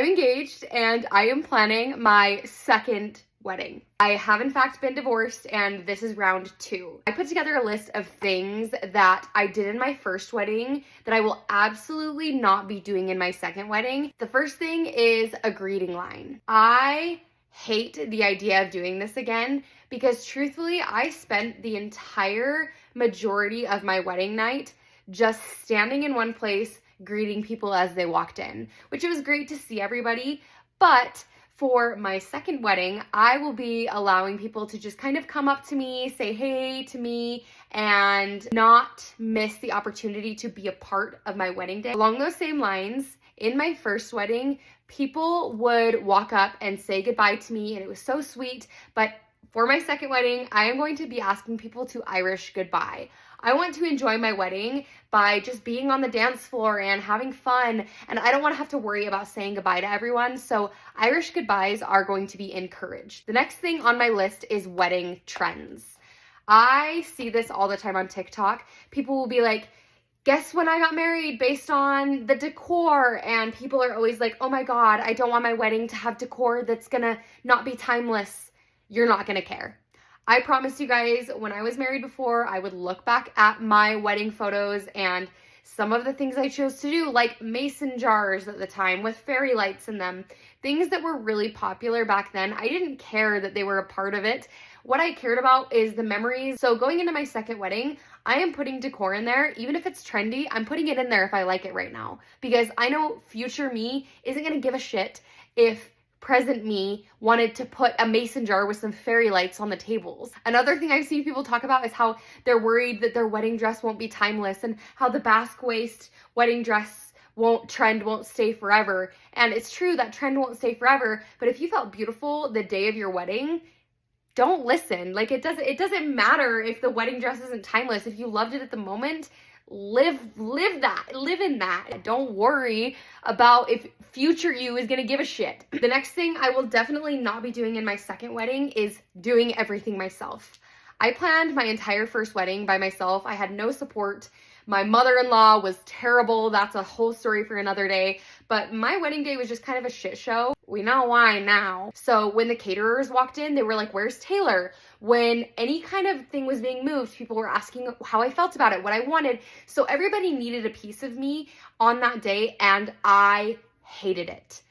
I'm engaged and I am planning my second wedding. I have in fact been divorced and this is round 2. I put together a list of things that I did in my first wedding that I will absolutely not be doing in my second wedding. The first thing is a greeting line. I hate the idea of doing this again because truthfully, I spent the entire majority of my wedding night just standing in one place greeting people as they walked in, which it was great to see everybody, but for my second wedding, I will be allowing people to just kind of come up to me, say hey to me, and not miss the opportunity to be a part of my wedding day. Along those same lines, in my first wedding, people would walk up and say goodbye to me, and it was so sweet, but for my second wedding, I am going to be asking people to Irish goodbye. I want to enjoy my wedding by just being on the dance floor and having fun, and I don't want to have to worry about saying goodbye to everyone, so Irish goodbyes are going to be encouraged. The next thing on my list is wedding trends. I see this all the time on TikTok. People will be like, guess when I got married based on the decor, and people are always like, oh my god, I don't want my wedding to have decor that's gonna not be timeless. You're not gonna care. I promise you guys, when I was married before, I would look back at my wedding photos and some of the things I chose to do, like mason jars at the time with fairy lights in them, things that were really popular back then. I didn't care that they were a part of it. What I cared about is the memories. So going into my second wedding, I am putting decor in there. Even if it's trendy, I'm putting it in there if I like it right now, because I know future me isn't gonna give a shit if present me wanted to put a mason jar with some fairy lights on the tables. Another thing I've seen people talk about is how they're worried that their wedding dress won't be timeless and how the basque waist wedding dress won't stay forever. And it's true that trend won't stay forever, but if you felt beautiful the day of your wedding, don't listen. Like it doesn't matter if the wedding dress isn't timeless. If you loved it at the moment, live in that. Don't worry about if future you is gonna give a shit. The next thing I will definitely not be doing in my second wedding is doing everything myself. I planned my entire first wedding by myself. I had no support. My mother-in-law was terrible. That's a whole story for another day. But my wedding day was just kind of a shit show. We know why now. So when the caterers walked in, they were like, where's Taylor? When any kind of thing was being moved, people were asking how I felt about it, what I wanted. So everybody needed a piece of me on that day, and I hated it.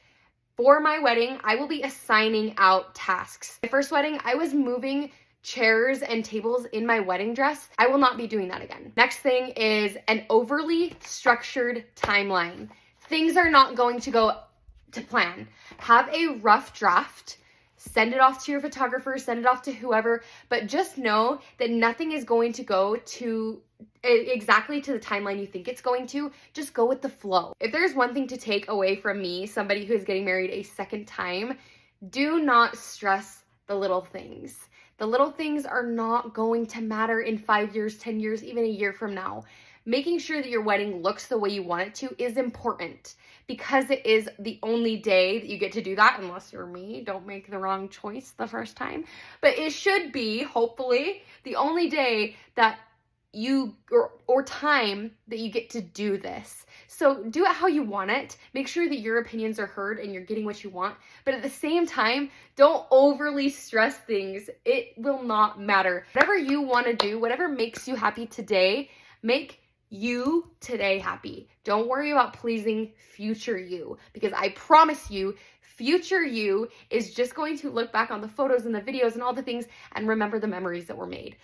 For my wedding, I will be assigning out tasks. My first wedding, I was moving chairs and tables in my wedding dress. I will not be doing that again. Next thing is an overly structured timeline. Things are not going to go to plan. Have a rough draft, send it off to your photographer, send it off to whoever, but just know that nothing is going to go to exactly to the timeline you think it's going to. Just go with the flow. If there's one thing to take away from me, somebody who is getting married a second time, do not stress the little things. The little things are not going to matter in 5 years, 10 years, even a year from now. Making sure that your wedding looks the way you want it to is important because it is the only day that you get to do that, unless you're me. Don't make the wrong choice the first time. But it should be, hopefully, the only day that you or time that you get to do this. So do it how you want it. Make sure that your opinions are heard and you're getting what you want. But at the same time, don't overly stress things. It will not matter. Whatever you want to do, whatever makes you happy today, make you today happy. Don't worry about pleasing future you, because I promise you, future you is just going to look back on the photos and the videos and all the things and remember the memories that were made.